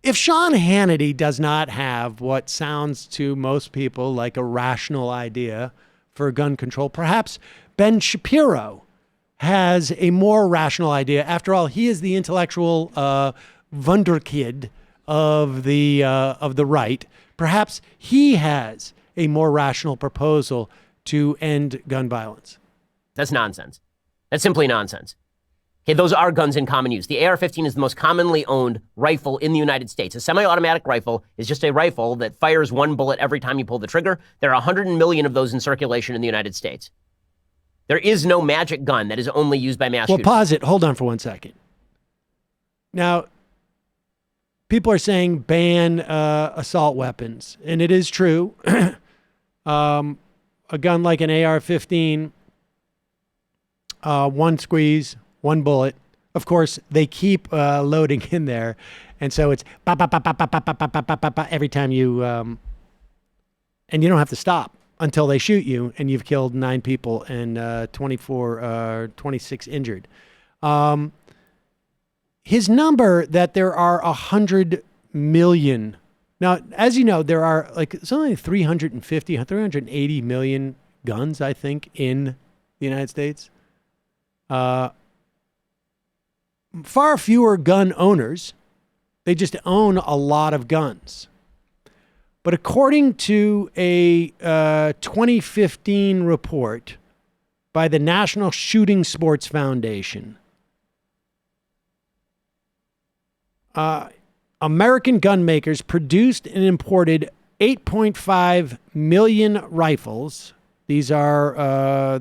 if Sean Hannity does not have what sounds to most people like a rational idea for gun control, perhaps Ben Shapiro has a more rational idea. After all, he is the intellectual wunderkid of the right. Perhaps he has a more rational proposal to end gun violence. That's nonsense. That's simply nonsense. Okay, those are guns in common use. The AR-15 is the most commonly owned rifle in the United States. A semi-automatic rifle is just a rifle that fires one bullet every time you pull the trigger. There are 100 million of those in circulation in the United States. There is no magic gun that is only used by mass shooters. Well, pause it. Hold on for 1 second. Now, people are saying ban assault weapons, and it is true. A gun like an AR-15, one squeeze, one bullet. Of course, they keep loading in there, and so it's ba ba ba ba ba ba ba ba ba ba ba every time you, and you don't have to stop until they shoot you, and you've killed 9 people and 26 injured. His number that there are 100 million. Now, as you know, there are it's only 380 million guns, I think, in the United States. Far fewer gun owners. They just own a lot of guns. But according to a 2015 report by the National Shooting Sports Foundation, American gun makers produced and imported 8.5 million rifles. These are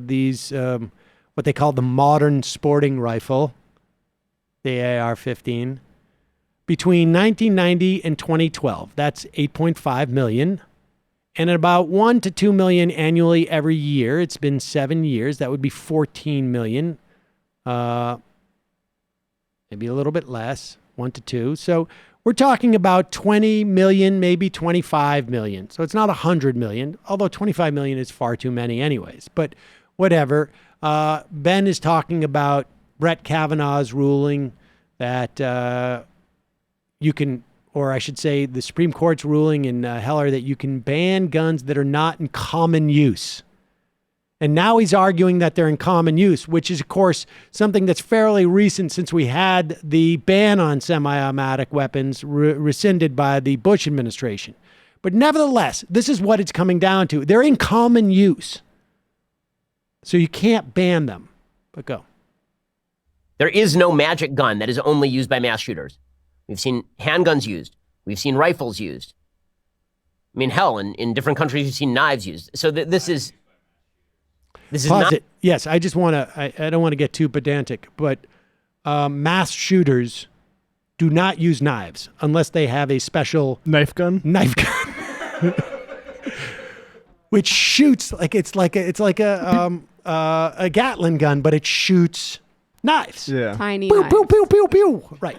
what they call the modern sporting rifle, the AR-15. Between 1990 and 2012, that's 8.5 million. And about 1 to 2 million annually every year. It's been 7 years. That would be 14 million. Maybe a little bit less, 1 to 2. So we're talking about 20 million, maybe 25 million. So it's not 100 million, although 25 million is far too many anyways. But whatever. Ben is talking about Brett Kavanaugh's ruling that you can, or I should say the Supreme Court's ruling in Heller that you can ban guns that are not in common use. And now he's arguing that they're in common use, which is, of course, something that's fairly recent since we had the ban on semi-automatic weapons rescinded by the Bush administration. But nevertheless, this is what it's coming down to. They're in common use. So you can't ban them. But go. There is no magic gun that is only used by mass shooters. We've seen handguns used. We've seen rifles used. I mean, hell, in different countries, you've seen knives used. So this is not... it. Yes, I just want to, I don't want to get too pedantic, but mass shooters do not use knives unless they have a special... Knife gun? Which shoots, it's like a Gatling gun, but it shoots knives. Yeah. Tiny pew, knives. pew, pew, pew, pew. Right.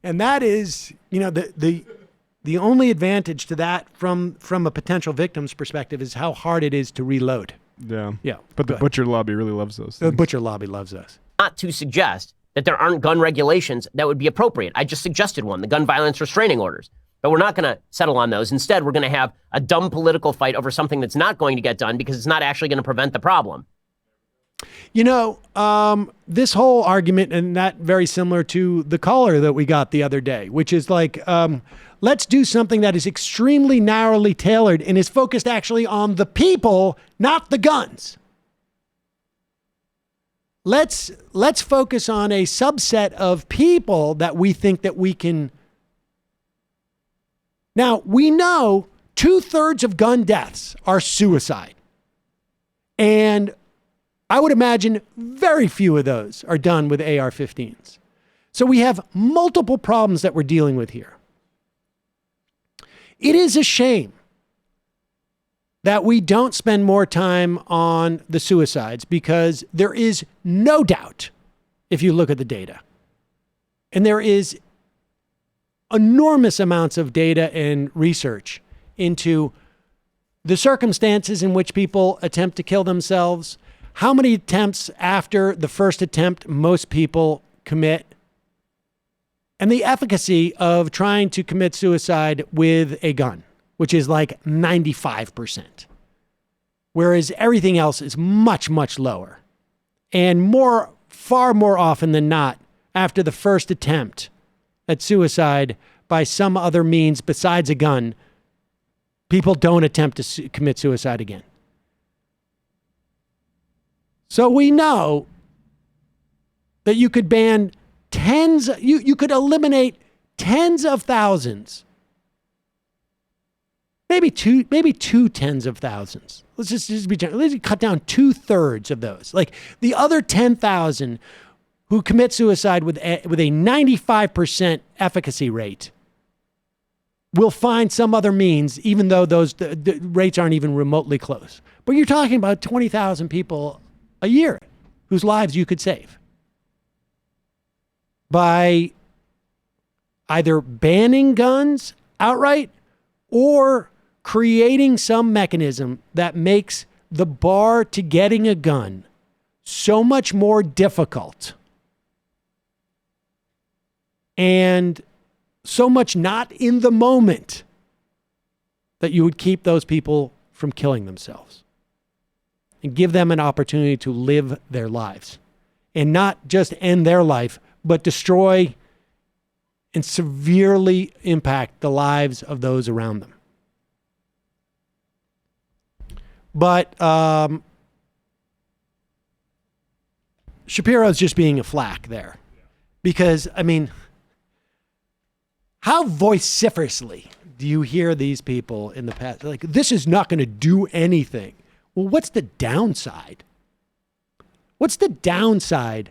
And that is, the only advantage to that from a potential victim's perspective is how hard it is to reload. Yeah. Yeah. But the butcher lobby really loves those things. The butcher lobby loves us. Not to suggest that there aren't gun regulations that would be appropriate. I just suggested one, the gun violence restraining orders. But we're not going to settle on those. Instead, we're going to have a dumb political fight over something that's not going to get done because it's not actually going to prevent the problem. This whole argument, and that very similar to the caller that we got the other day, which is let's do something that is extremely narrowly tailored and is focused actually on the people, not the guns. Let's focus on a subset of people that we think that we can. Now, we know 2/3 of gun deaths are suicide. And I would imagine very few of those are done with AR-15s. So we have multiple problems that we're dealing with here. It is a shame that we don't spend more time on the suicides because there is no doubt, if you look at the data, and there is enormous amounts of data and research into the circumstances in which people attempt to kill themselves, how many attempts after the first attempt most people commit, and the efficacy of trying to commit suicide with a gun, which is like 95%. Whereas everything else is much, much lower. And far more often than not, after the first attempt at suicide by some other means besides a gun, people don't attempt to commit suicide again. So we know that you could ban you could eliminate tens of thousands, maybe two tens of thousands. Let's just be general. Let's cut down 2/3 of those. Like the other 10,000 who commit suicide with a 95% efficacy rate will find some other means, even though the rates aren't even remotely close. But you're talking about 20,000 people a year whose lives you could save by either banning guns outright or creating some mechanism that makes the bar to getting a gun so much more difficult and so much not in the moment that you would keep those people from killing themselves and give them an opportunity to live their lives and not just end their life, but destroy and severely impact the lives of those around them. But Shapiro's just being a flack there. Because, I mean, how vociferously do you hear these people in the past? Like, this is not going to do anything. Well, what's the downside? What's the downside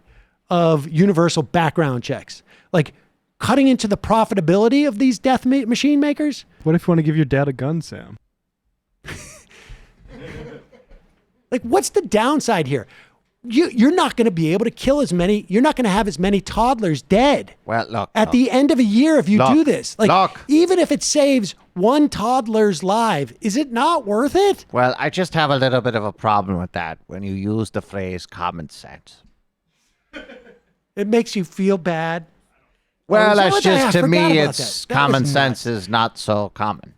of universal background checks? Like, cutting into the profitability of these death machine makers? What if you want to give your dad a gun, Sam? Like, what's the downside here? You're not going to be able to kill as many. You're not going to have as many toddlers dead. Well, look. At the end of a year, if you do this, like, look. even if it saves one toddler's life, is it not worth it? Well, I just have a little bit of a problem with that when you use the phrase common sense. It makes you feel bad. Well, Oh, it's so I just, to forgot me, about it's that. That common was sense nuts. is not so common.